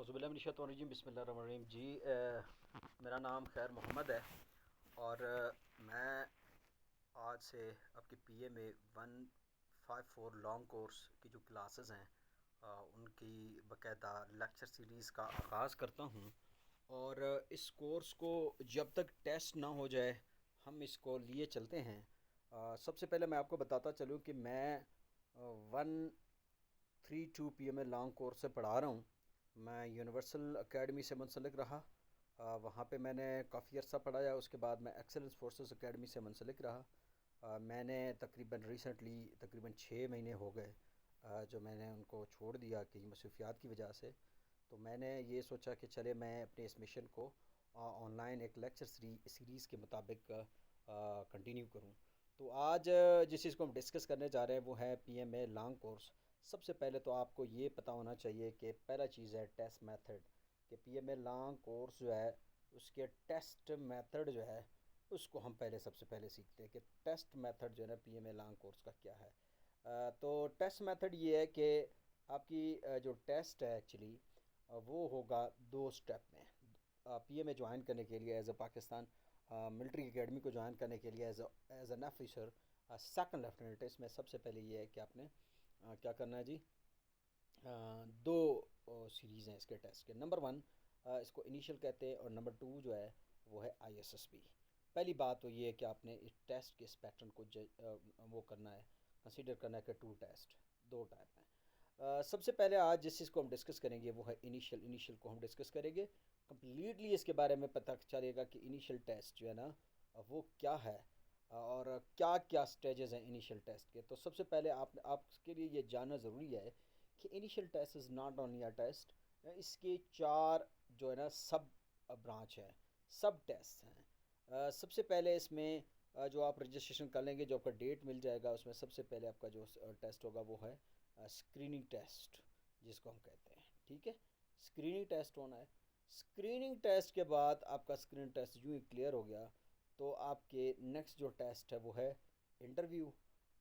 औज़ुबिल्लाहिमिनश्शैतानिर्रजीम बिस्मिल्लाहिर्रहमानिर्रहीम जी। मेरा नाम खैर मोहम्मद है और मैं आज से आपके पीए में 154 लॉन्ग कोर्स की जो क्लासेस हैं उनकी बाकायदा लेक्चर सीरीज़ का आगाज़ करता हूँ। और इस कोर्स को जब तक टेस्ट ना हो जाए हम इसको लिए चलते हैं। सबसे पहले मैं आपको बताता चलूँ कि मैं 132 पीएमए लॉन्ग कोर्स से पढ़ा रहा हूँ। मैं यूनिवर्सल एकेडमी से मुंसलिक रहा, वहाँ पे मैंने काफ़ी अर्सा पढ़ाया। उसके बाद मैं एक्सेलेंस फोर्सेस एकेडमी से मुंसलिक रहा। मैंने तकरीबन रिसेंटली तकरीबन 6 महीने हो गए जो मैंने उनको छोड़ दिया कि मसरूफियात की वजह से। तो मैंने ये सोचा कि चले मैं अपने इस मिशन को ऑनलाइन एक लेक्चर सीरीज़ के मुताबिक कंटिन्यू करूँ। तो आज जिस चीज़ को हम डिस्कस करने जा रहे हैं वो है पीएमए लॉन्ग कोर्स। सबसे पहले तो आपको ये पता होना चाहिए कि पहला चीज़ है टेस्ट मेथड, कि पीएमए लॉन्ग कोर्स जो है उसके टेस्ट मेथड जो है उसको हम पहले सबसे पहले सीखते हैं कि टेस्ट मेथड जो है ना पीएमए लॉन्ग कोर्स का क्या है। तो टेस्ट मेथड ये है कि आपकी जो टेस्ट है एक्चुअली वो होगा 2 स्टेप में। पीएमए ज्वाइन करने के लिए as a Pakistan military academy को ज्वाइन करने के लिए as an officer second lieutenant, इसमें सबसे पहले ये है कि आपने क्या करना है जी। दो सीरीज़ हैं इसके टेस्ट के। नंबर 1 इसको इनिशियल कहते हैं और नंबर 2 जो है वो है आईएसएसबी। पहली बात तो ये है कि आपने इस टेस्ट के इस पैटर्न को वो करना है, कंसीडर करना है कि 2 टेस्ट 2 टाइप हैं। सबसे पहले आज जिस चीज़ को हम डिस्कस करेंगे वो है इनिशियल को हम डिस्कस करेंगे कम्प्लीटली। इसके बारे में पता चलेगा कि इनिशियल टेस्ट जो है ना वो क्या है और क्या क्या स्टेजेस हैं इनिशियल टेस्ट के। तो सबसे पहले आपके लिए ये जानना ज़रूरी है कि initial test is not only a test, इसके 4 जो है ना सब ब्रांच है, सब टेस्ट हैं। सबसे पहले इसमें जो आप रजिस्ट्रेशन कर लेंगे, जो आपका डेट मिल जाएगा, उसमें सबसे पहले आपका जो टेस्ट होगा वो है स्क्रीनिंग टेस्ट जिसको हम कहते हैं। ठीक है, स्क्रीनिंग टेस्ट होना है। स्क्रीनिंग टेस्ट के बाद आपका स्क्रीन टेस्ट यूँ ही क्लियर हो गया तो आपके नेक्स्ट जो टेस्ट है वो है इंटरव्यू।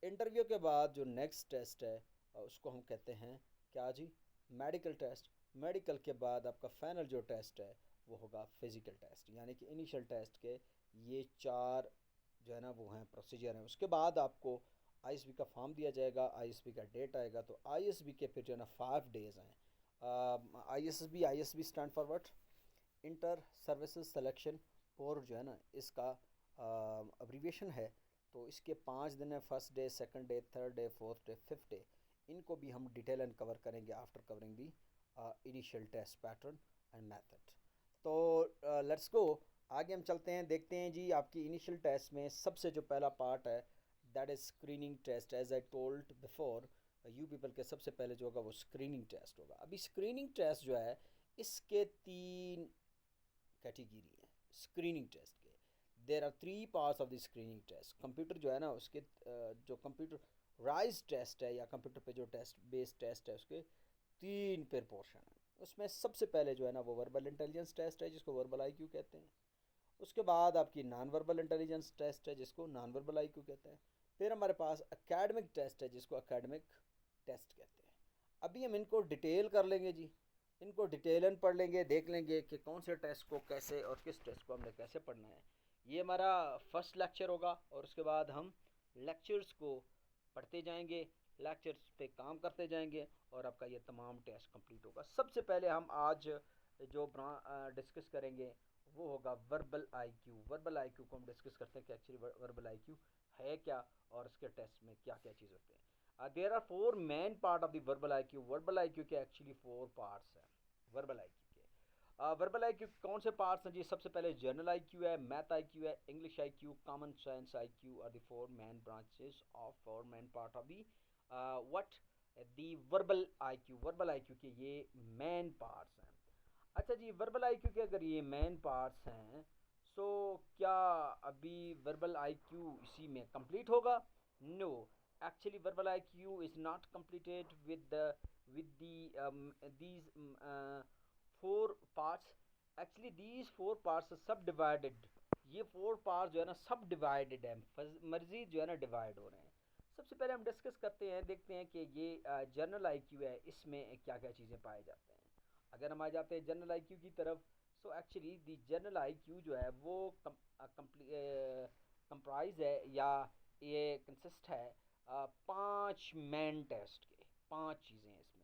इंटरव्यू के बाद जो नेक्स्ट टेस्ट है उसको हम कहते हैं क्या जी, मेडिकल टेस्ट। मेडिकल के बाद आपका फाइनल जो टेस्ट है वो होगा फिज़िकल टेस्ट। यानी कि इनिशियल टेस्ट के ये 4 जो है ना वो हैं प्रोसीजर हैं। उसके बाद आपको आईएसबी का फॉर्म दिया जाएगा, आईएसबी का डेट आएगा। तो आईएसबी के फिर जो है ना 5 डेज़ हैं। ISB stand for what, inter services selection board जो है ना इसका अब्रीविएशन है। तो इसके 5 दिन है, first day, second day, third day, fourth day, fifth day. इनको भी हम डिटेल एंड कवर करेंगे after covering the initial test pattern and method. तो लेट्स गो, आगे हम चलते हैं, देखते हैं जी। आपकी इनिशियल टेस्ट में सबसे जो पहला पार्ट है that is screening test. As I told before, you people के सबसे पहले जो होगा वो स्क्रीनिंग टेस्ट होगा। अभी स्क्रीनिंग टेस्ट जो है इसके 3 कैटेगरी है स्क्रीनिंग टेस्ट के। There are 3 parts of the screening test. Computer जो है ना उसके जो कंप्यूटराइज टेस्ट है या कंप्यूटर पे जो टेस्ट बेस्ड टेस्ट है उसके 3 पोर्शन है। उसमें सबसे पहले जो है ना वो वर्बल इंटेलिजेंस टेस्ट है जिसको वर्बल आईक्यू कहते हैं। उसके बाद आपकी नॉन वर्बल इंटेलिजेंस टेस्ट है जिसको नॉन वर्बल आईक्यू कहते हैं। फिर हमारे पास एकेडमिक टेस्ट है जिसको एकेडमिक टेस्ट कहते हैं। अभी हम इनको डिटेल कर लेंगे जी, इनको डिटेलन पढ़ लेंगे, देख लेंगे कि कौन से टेस्ट को कैसे और किस टेस्ट को हमने कैसे पढ़ना है। ये हमारा फर्स्ट लेक्चर होगा और उसके बाद हम लेक्चर्स को पढ़ते जाएंगे, लेक्चर्स पे काम करते जाएंगे और आपका ये तमाम टेस्ट कंप्लीट होगा। सबसे पहले हम आज जो डिस्कस करेंगे वो होगा वर्बल आईक्यू। वर्बल आईक्यू को हम डिस्कस करते हैं कि एक्चुअली वर्बल आईक्यू है क्या और इसके टेस्ट में क्या क्या चीज़ होते हैं। There are 4 main part of the verbal IQ. Verbal IQ के एक्चुअली 4 पार्ट्स हैं वर्बल आईक्यू के। वर्बल आईक्यू कौन से पार्ट्स हैं जी? सबसे पहले जनरल आईक्यू है, मैथ आईक्यू है, English IQ, common sense IQ are the 4 main branches of 4 main part of the what the verbal IQ. Verbal IQ के ये मेन पार्ट्स हैं। अच्छा जी, वर्बल आईक्यू के अगर ये मेन पार्ट्स हैं सो क्या अभी वर्बल आईक्यू इसी में कंप्लीट होगा? No, actually verbal IQ is not completed with these 4 parts. Actually these 4 parts are सब डिवाइडेड। ये 4 पार्ट जो है ना सब डिवाइडेड है, मर्जी जो है ना डिवाइड हो रहे हैं। सबसे पहले हम डिस्कस करते हैं, देखते हैं कि ये जनरल आईक्यू है, इसमें क्या क्या चीज़ें पाए जाते हैं। अगर हम आ जाते हैं जनरल आईक्यू की तरफ, so actually the general IQ जो है वो कंप्राइज है, या ये कंसिस्ट है 5 मेन टेस्ट के। 5 चीज़ें हैं इसमें।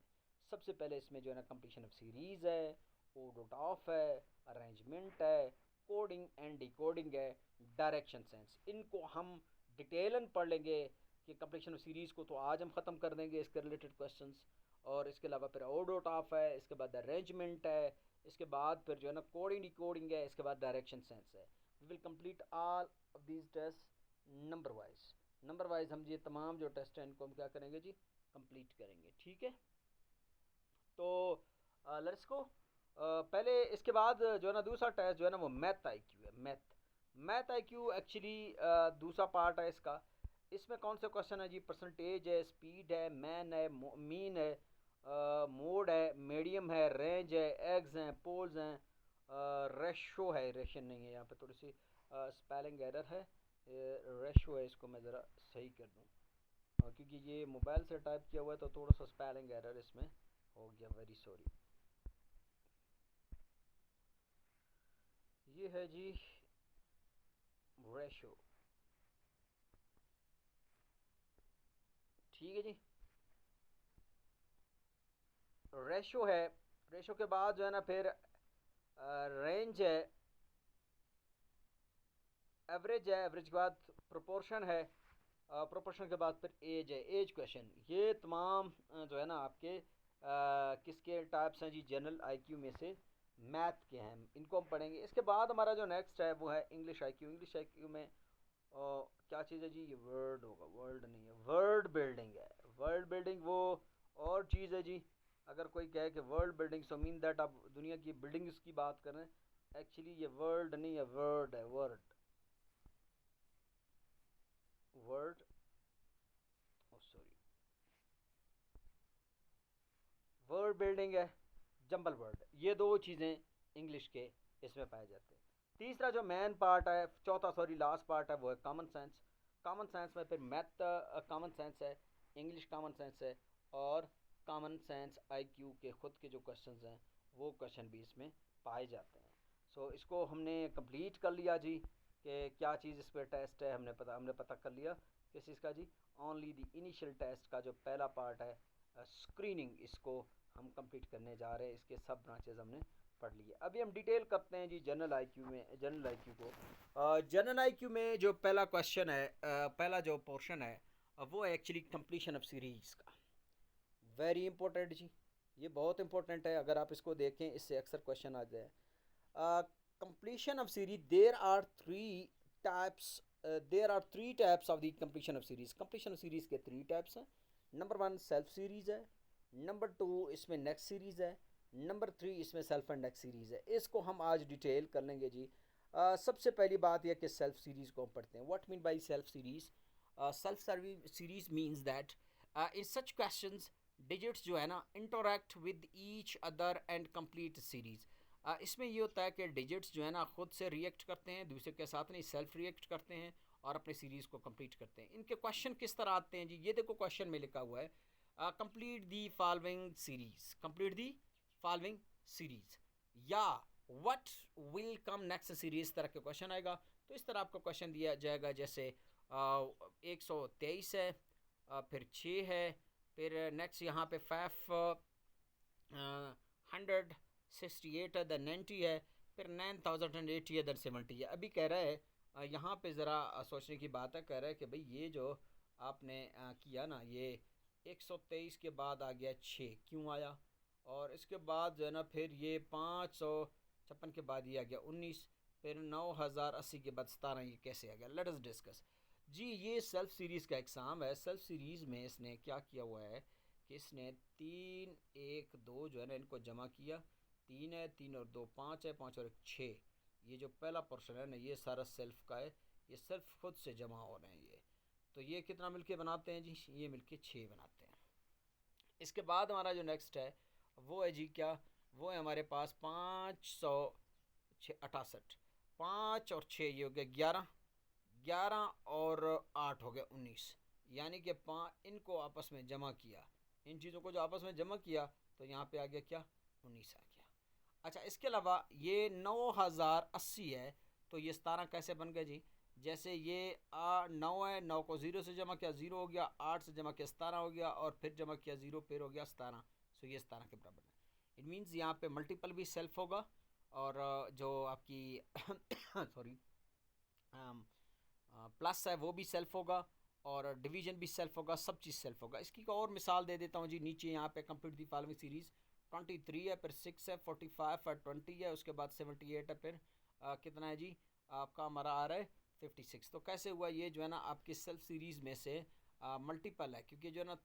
सबसे पहले इसमें जो है ना कंप्लीशन ऑफ सीरीज़ है, ओडोट ऑफ है, अरेंजमेंट है, कोडिंग एंड डिकोडिंग है, डायरेक्शन सेंस। इनको हम डिटेलन पढ़ लेंगे कि कंप्लीशन ऑफ सीरीज़ को तो आज हम ख़त्म कर देंगे इसके रिलेटेड क्वेश्चंस। और इसके अलावा फिर ओडोट ऑफ है, इसके बाद अरेंजमेंट है, इसके बाद फिर जो है ना कोडिंग डिकोडिंग है, इसके बाद डायरेक्शन सेंस है। We will complete all of these test number wise हम ये तमाम जो टेस्ट हैं इनको हम क्या करेंगे जी, कंप्लीट करेंगे। ठीक है, तो लेट्स गो। पहले इसके बाद जो है ना दूसरा टेस्ट जो है ना वो मैथ आईक्यू है। मैथ आईक्यू एक्चुअली दूसरा पार्ट है इसका। इसमें कौन से क्वेश्चन है जी, परसेंटेज है, स्पीड है, मैन है, मीन है, मोड है, मीडियम है, रेंज है, एग्स हैं, पोल्स हैं, रेशो है, रेशन नहीं है यहाँ पे, थोड़ी सी स्पेलिंग एरर है, रेशो है, इसको मैं ज़रा सही कर दूँ क्योंकि ये मोबाइल से टाइप किया हुआ है तो थोड़ा सा स्पेलिंग एरर इसमें हो गया, वेरी सॉरी। ये है जी रेशो। ठीक है जी, रेशो है। रेशो के बाद जो है ना फिर रेंज है, एवरेज है, एवरेज के बाद प्रोपोर्शन है, प्रोपोर्शन के बाद फिर एज है, एज क्वेश्चन। ये तमाम जो है ना आपके किसके टाइप्स हैं जी, जनरल आईक्यू में से मैथ के हैं, इनको हम पढ़ेंगे। इसके बाद हमारा जो नेक्स्ट है वो है इंग्लिश आईक्यू। इंग्लिश आईक्यू में क्या चीज़ है जी, ये वर्ड होगा, वर्ड नहीं है, वर्ड बिल्डिंग है। वर्ड बिल्डिंग वो और चीज़ है जी। अगर कोई कहे कि world building, so mean that आप दुनिया की बिल्डिंग्स की बात कर रहे हैं। एक्चुअली ये वर्ल्ड नहीं है, वर्ड है, वर्ड, वर्ड, ओ सॉरी, वर्ड बिल्डिंग है, जंबल वर्ड। ये दो चीज़ें इंग्लिश के इसमें पाए जाते हैं। तीसरा जो मेन पार्ट है, चौथा सॉरी लास्ट पार्ट है, वो है कॉमन सेंस। कॉमन सेंस में फिर मैथ कॉमन सेंस है, इंग्लिश कॉमन सेंस है, और कॉमन सेंस आईक्यू के खुद के जो क्वेश्चंस हैं वो क्वेश्चन भी इसमें पाए जाते हैं। सो इसको हमने कंप्लीट कर लिया जी कि क्या चीज़ इस पर टेस्ट है, हमने पता कर लिया किस चीज़ का जी, ओनली द इनिशियल टेस्ट का जो पहला पार्ट है स्क्रीनिंग, इसको हम कंप्लीट करने जा रहे हैं। इसके सब ब्रांचेज हमने पढ़ लिए। अभी हम डिटेल करते हैं जी जनरल आईक्यू में, जनरल आईक्यू को। जनरल आईक्यू में जो पहला क्वेश्चन है, पहला जो पोर्शन है वो है एक्चुअली कंप्लीशन ऑफ सीरीज़ का। वेरी इंपॉर्टेंट जी, ये बहुत इंपॉर्टेंट है। अगर आप इसको देखें, इससे अक्सर क्वेश्चन आ जाए। Completion of series, there are three types of the completion of series. Completion of series के 3 टाइप्स हैं। नंबर 1 सेल्फ सीरीज है, नंबर 2 इसमें नेक्स्ट सीरीज है, नंबर 3 इसमें सेल्फ एंड नेक्स्ट सीरीज है। इसको हम आज डिटेल कर लेंगे जी। सबसे पहली बात यह कि सेल्फ सीरीज को हम पढ़ते हैं। What mean by self series? Self series means that in such questions digits जो है ना interact with each other and complete series. इसमें ये होता है कि डिजिट्स जो है ना खुद से रिएक्ट करते हैं, दूसरे के साथ नहीं, सेल्फ रिएक्ट करते हैं और अपनी सीरीज़ को कंप्लीट करते हैं। इनके क्वेश्चन किस तरह आते हैं जी, ये देखो क्वेश्चन में लिखा हुआ है complete the following series, complete the following series, या what will come next series तरह के क्वेश्चन आएगा। तो इस तरह आपको क्वेश्चन दिया जाएगा, जैसे 123 है, फिर 6 है, फिर नेक्स्ट यहाँ पे 568 है, देन 90 है, फिर 9080 है, देन 70 है। अभी कह रहा है यहाँ पे ज़रा सोचने की बात है। कह रहा है कि भाई ये जो आपने किया ना, ये 123 के बाद आ गया 6, क्यों आया? और इसके बाद जो है ना फिर ये 556 के बाद ये आ गया 19, फिर 9080 के बाद 17, ये कैसे आ गया? लेट अस डिस्कस जी। ये सेल्फ सीरीज़ का एग्ज़ाम है। सेल्फ सीरीज़ में इसने क्या किया हुआ है कि इसने 3 1 2 जो है ना इनको जमा किया। 3 है, 3 और 2 5 है, 5 और 1 6। ये जो पहला पोर्शन है ना ये सारा सेल्फ का है, ये सेल्फ खुद से जमा हो रहे हैं ये। तो ये कितना मिलके बनाते हैं जी? ये मिलके 6 बनाते हैं। इसके बाद हमारा जो नेक्स्ट है वो है जी क्या, वो है हमारे पास 568। 5 और 6 ये हो गया 11, 11 और 8 हो गया 19। यानी कि इनको आपस में जमा किया, इन चीज़ों को जो आपस में जमा किया तो यहाँ पे आ गया क्या? 19 आ गया। अच्छा, इसके अलावा ये 9080 है, तो ये 17 कैसे बन गया जी? जैसे ये 9 है, 9 को 0 से जमा किया 0 हो गया, 8 से जमा किया 17 हो गया, और फिर जमा किया 0 फिर हो गया 17। सो ये 17 के बराबर है। इट मीन्स यहाँ पे मल्टीपल भी सेल्फ होगा, और जो आपकी सॉरी प्लस है वो भी सेल्फ होगा, और डिवीजन भी सेल्फ होगा, सब चीज़ सेल्फ होगा। इसकी एक और मिसाल दे देता हूँ जी, नीचे यहाँ पे कंप्लीट दी फॉलोइंग सीरीज़ 23 है, फिर 6 है, 45 है, 20 है, उसके बाद 78 है, फिर कितना है जी आपका हमारा आ रहा है 56। तो कैसे हुआ ये जो है ना आपकी सेल्फ सीरीज़ में से मल्टीपल है, क्योंकि जो है ना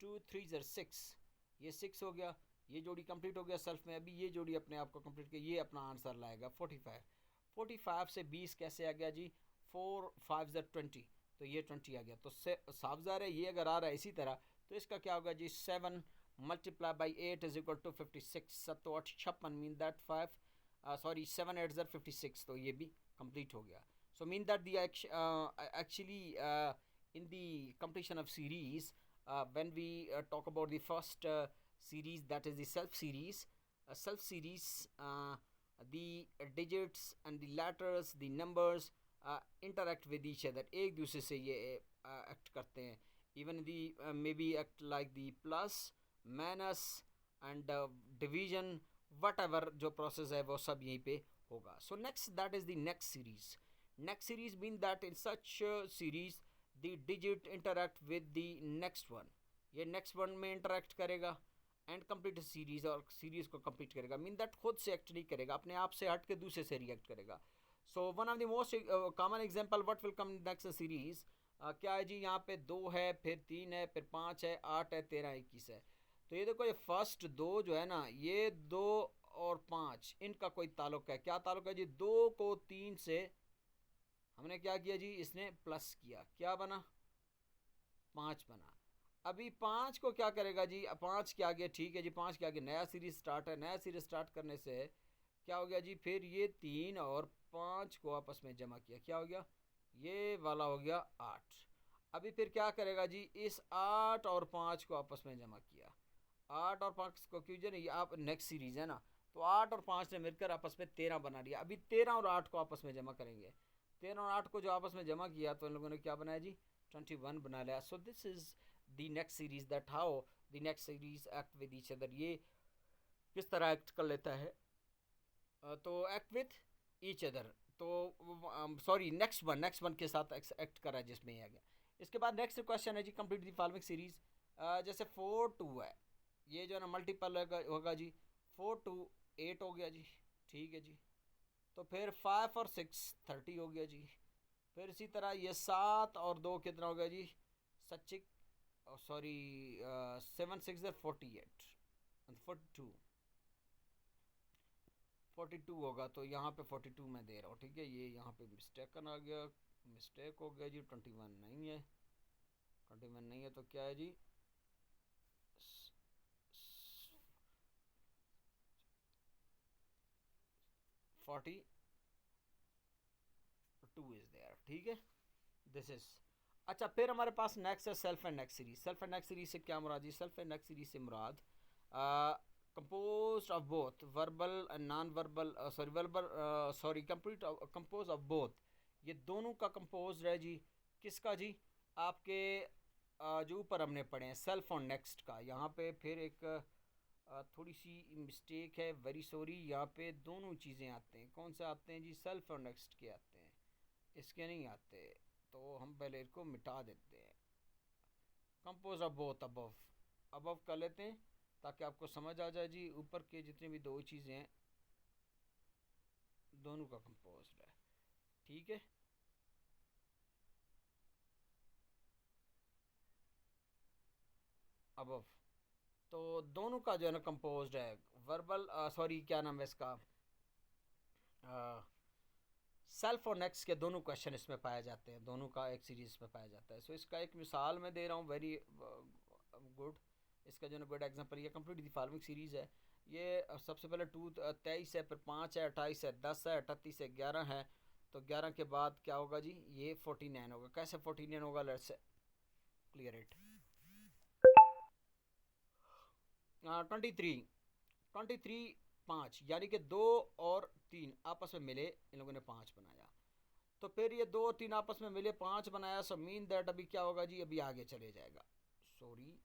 2 3 6, ये 6 हो गया, ये जोड़ी कंप्लीट हो गया सेल्फ में। अभी ये जोड़ी अपने आप को कंप्लीट किया, ये अपना आंसर लाएगा 45। 45 से 20 कैसे आ गया जी? 4 5 20, तो ये 20 आ गया। तो साफ ज़ाहिर है ये अगर आ रहा है इसी तरह, तो इसका क्या होगा जी? 7 multiply by 8 is equal to 56। 7 तो 8 56, मीन दैट 7 8 56, तो ये भी कंप्लीट हो गया। So mean that the actually in the completion of series, when we talk about the first series, that is the self series, the digits and the letters, the numbers interact with each other, एक दूसरे से ये act करते हैं। even the maybe act like the plus, minus and division, whatever जो process है वो सब यहीं पे होगा। So next, that is the next series. Next series mean that in such series the digit interact with the next one, ये next one में interact करेगा एंड कंप्लीट सीरीज, और सीरीज को कंप्लीट करेगा। मीन दैट खुद से act नहीं करेगा, अपने आप से हट के दूसरे से रिएक्ट करेगा। So one of the most common example what will come next series, क्या है जी? यहाँ पे 2 है, फिर 3 है, फिर 5 है, 8 है, 13 21 है। तो ये देखो, ये फर्स्ट दो जो है ना, ये 2 और 5 इनका कोई ताल्लुक है? क्या ताल्लुक है जी? 2 को 3 से हमने क्या किया जी? इसने प्लस किया, क्या बना? 5 बना। अभी 5 को क्या करेगा जी? 5 के आगे, ठीक है जी, 5 के आगे नया सीरीज स्टार्ट है। नया सीरीज स्टार्ट करने से क्या हो गया जी? फिर ये 3 और 5 को आपस में जमा किया, क्या हो गया? ये वाला हो गया 8। अभी फिर क्या करेगा जी? इस 8 और 5 को आपस में जमा किया। 8 और 5 को क्यों जी? ये आप नेक्स्ट सीरीज है ना, तो 8 और 5 ने मिलकर आपस में 13 बना लिया। अभी 13 और 8 को आपस में जमा करेंगे। 13 और 8 को जो आपस में जमा किया, तो इन लोगों ने क्या बनाया जी? 21 बना लिया। So this is the next series, that how the next series act with each other. ये किस तरह एक्ट कर लेता है? तो एक्ट विथ ईच अदर, तो सॉरी नेक्स्ट वन के साथ एक्ट करा जिसमें ये आ गया। इसके बाद नेक्स्ट क्वेश्चन है जी, कंप्लीट द फॉलोइंग सीरीज। जैसे 4 2 है, ये जो है ना मल्टीपल होगा जी। 4 2 8 हो गया जी, ठीक है जी। तो फिर 5 और 6 30 हो गया जी। फिर इसी तरह ये 7 और 2 कितना हो गया जी? सचिक सॉरी 7 6 48, 42 42 होगा। तो यहाँ पे 42 मैं दे रहा हूँ, ठीक है। ये यहाँ पे मिस्टेक आ गया, मिस्टेक हो गया जी। 21 नहीं है, 21 नहीं है, तो क्या है जी? 42 इज देयर, ठीक है। दिस इज अच्छा। फिर हमारे पास नेक्स्ट है self and next series. Self and next series से क्या मुराद जी? सेल्फ एंड नेक्स्ट सीरीज से मुराद composed of both verbal and non-verbal complete composed of both, ये दोनों का composed है जी। किसका जी? आपके जो ऊपर हमने पढ़े हैं सेल्फ और नेक्स्ट का। यहाँ पे फिर एक थोड़ी सी मिस्टेक है, वेरी सॉरी। यहाँ पे दोनों चीज़ें आते हैं। कौन से आते हैं जी? सेल्फ और नेक्स्ट के आते हैं, इसके नहीं आते। तो हम पहले इसको मिटा देते हैं। Compose of both above, above कर लेते हैं ताकि आपको समझ आ जाए जी। ऊपर के जितनी भी दो चीज़ें हैं दोनों का कंपोज है, ठीक है। अबव तो दोनों का जो है ना कंपोज है। वर्बल सॉरी क्या नाम है इसका? सेल्फ और नेक्स्ट के दोनों क्वेश्चन इसमें पाए जाते हैं, दोनों का एक सीरीज में पाया जाता है। सो इसका एक मिसाल मैं दे रहा हूँ, वेरी गुड। इसका जो है गुड एग्जांपल, ये कंप्लीट दी फॉलोइंग सीरीज है। ये सबसे पहले 23 है, फिर 5 है, 28 है, 10 है, 38 है, 11 है। तो 11 के बाद क्या होगा जी? ये 49 होगा। कैसे 49 होगा? Let's clear it. 23 23 5, यानी कि 2 और 3 आपस में मिले, इन लोगों ने 5 बनाया। तो फिर ये 2 और 3 आपस में मिले 5 बनाया, सो मीन दैट अभी क्या होगा जी, अभी आगे चले जाएगा। सॉरी,